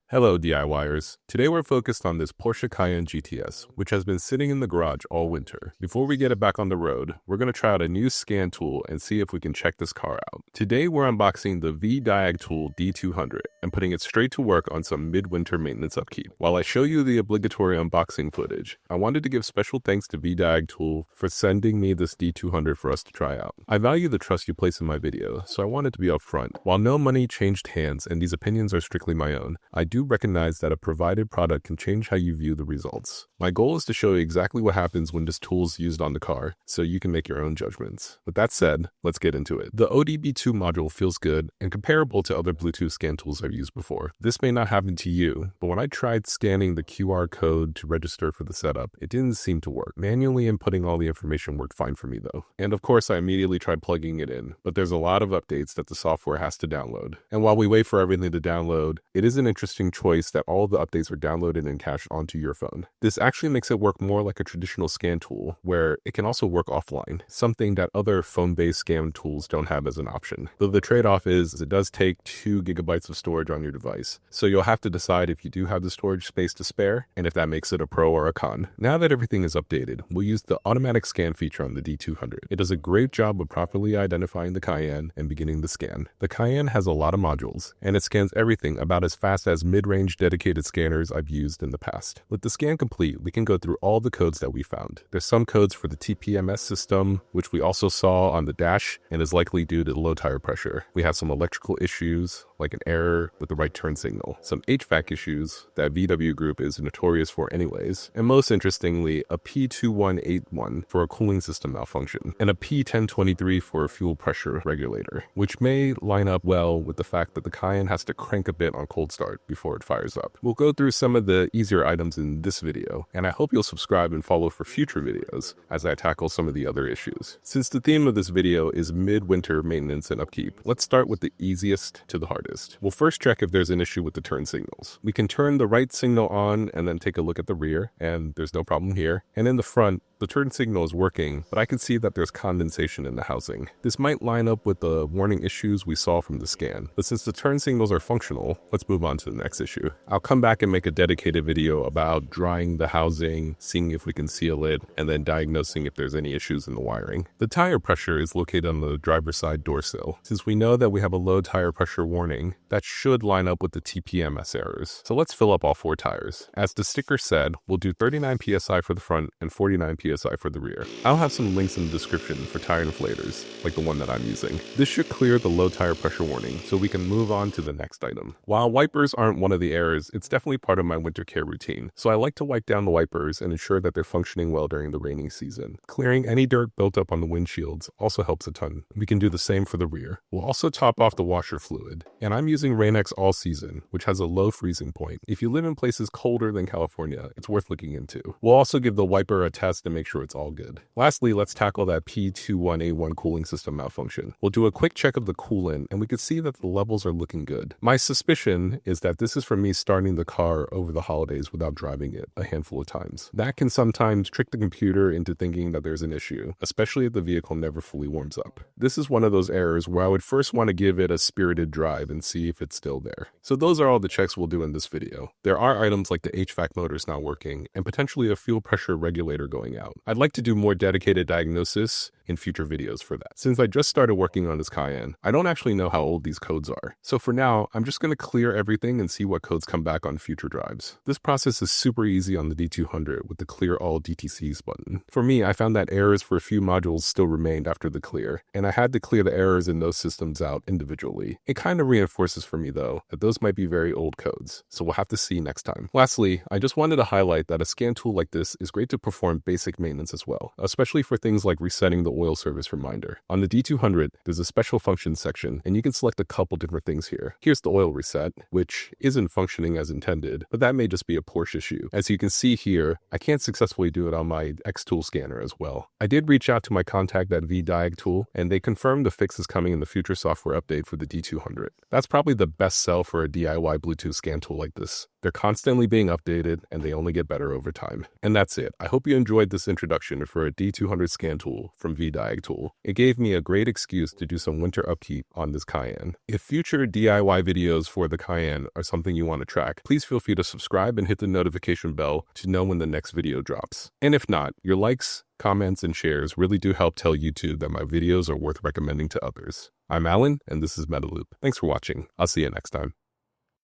Hello DIYers. Today we're focused on this Porsche Cayenne GTS, which has been sitting in the garage all winter. Before we get it back on the road, we're going to try out a new scan tool and see if we can check this car out. Today we're unboxing the vDIAGTOOL D200 and putting it straight to work on some midwinter maintenance upkeep. While I show you the obligatory unboxing footage, I wanted to give special thanks to vDIAGTOOL for sending me this D200 for us to try out. I value the trust you place in my video, so I wanted to be upfront. While no money changed hands and these opinions are strictly my own, I do recognize that a provided product can change how you view the results. My goal is to show you exactly what happens when this tool is used on the car, so you can make your own judgments. With that said, let's get into it. The ODB2 module feels good and comparable to other Bluetooth scan tools I've used before. This may not happen to you, but when I tried scanning the QR code to register for the setup, it didn't seem to work. Manually inputting all the information worked fine for me though. And of course I immediately tried plugging it in, but there's a lot of updates that the software has to download. And while we wait for everything to download, it is an interesting choice that all the updates are downloaded and cached onto your phone. This actually makes it work more like a traditional scan tool, where it can also work offline, something that other phone-based scan tools don't have as an option. Though the trade-off is it does take 2 gigabytes of storage on your device, so you'll have to decide if you do have the storage space to spare, and if that makes it a pro or a con. Now that everything is updated, we'll use the automatic scan feature on the D200. It does a great job of properly identifying the Cayenne and beginning the scan. The Cayenne has a lot of modules, and it scans everything about as fast as mid-range dedicated scanners I've used in the past. With the scan complete, we can go through all the codes that we found. There's some codes for the TPMS system, which we also saw on the dash and is likely due to low tire pressure. We have some electrical issues, like an error with the right turn signal, some HVAC issues that VW Group is notorious for anyways, and most interestingly, a P2181 for a cooling system malfunction, and a P1023 for a fuel pressure regulator, which may line up well with the fact that the Cayenne has to crank a bit on cold start before it fires up. We'll go through some of the easier items in this video, and I hope you'll subscribe and follow for future videos as I tackle some of the other issues. Since the theme of this video is midwinter maintenance and upkeep, let's start with the easiest to the hardest. We'll first check if there's an issue with the turn signals. We can turn the right signal on and then take a look at the rear, and there's no problem here. And in the front, the turn signal is working, but I can see that there's condensation in the housing. This might line up with the warning issues we saw from the scan, but since the turn signals are functional, let's move on to the next issue. I'll come back and make a dedicated video about drying the housing, seeing if we can seal it, and then diagnosing if there's any issues in the wiring. The tire pressure is located on the driver's side door sill. Since we know that we have a low tire pressure warning, that should line up with the TPMS errors. So let's fill up all 4 tires. As the sticker said, we'll do 39 PSI for the front and 49 PSI for the rear. I'll have some links in the description for tire inflators, like the one that I'm using. This should clear the low tire pressure warning, so we can move on to the next item. While wipers aren't one of the errors, it's definitely part of my winter care routine, so I like to wipe down the wipers and ensure that they're functioning well during the rainy season. Clearing any dirt built up on the windshields also helps a ton. We can do the same for the rear. We'll also top off the washer fluid, and I'm using Rain-X All Season, which has a low freezing point. If you live in places colder than California, it's worth looking into. We'll also give the wiper a test to make sure it's all good. Lastly, let's tackle that P2181 cooling system malfunction. We'll do a quick check of the coolant, and we can see that the levels are looking good. My suspicion is that this is from me starting the car over the holidays without driving it a handful of times. That can sometimes trick the computer into thinking that there's an issue, especially if the vehicle never fully warms up. This is one of those errors where I would first want to give it a spirited drive and see if it's still there. So those are all the checks we'll do in this video. There are items like the HVAC motors not working and potentially a fuel pressure regulator going out. I'd like to do more dedicated diagnosis in future videos for that. Since I just started working on this Cayenne, I don't actually know how old these codes are. So for now, I'm just going to clear everything and see what codes come back on future drives. This process is super easy on the D200 with the clear all DTCs button. For me, I found that errors for a few modules still remained after the clear, and I had to clear the errors in those systems out individually. It kind of reinforces for me though that those might be very old codes, so we'll have to see next time. Lastly, I just wanted to highlight that a scan tool like this is great to perform basic maintenance as well, especially for things like resetting the oil service reminder. On the D200, there's a special functions section, and you can select a couple different things here. Here's the oil reset, which isn't functioning as intended, but that may just be a Porsche issue. As you can see here, I can't successfully do it on my Xtool scanner as well. I did reach out to my contact at vDIAGTOOL, and they confirmed the fix is coming in the future software update for the D200. That's probably the best sell for a DIY Bluetooth scan tool like this. They're constantly being updated, and they only get better over time. And that's it. I hope you enjoyed this introduction for a D200 scan tool from vDIAGTOOL. vDIAGTOOL. It gave me a great excuse to do some winter upkeep on this Cayenne. If future DIY videos for the Cayenne are something you want to track, please feel free to subscribe and hit the notification bell to know when the next video drops. And if not, your likes, comments, and shares really do help tell YouTube that my videos are worth recommending to others. I'm Alan, and this is Metaloop. Thanks for watching. I'll see you next time.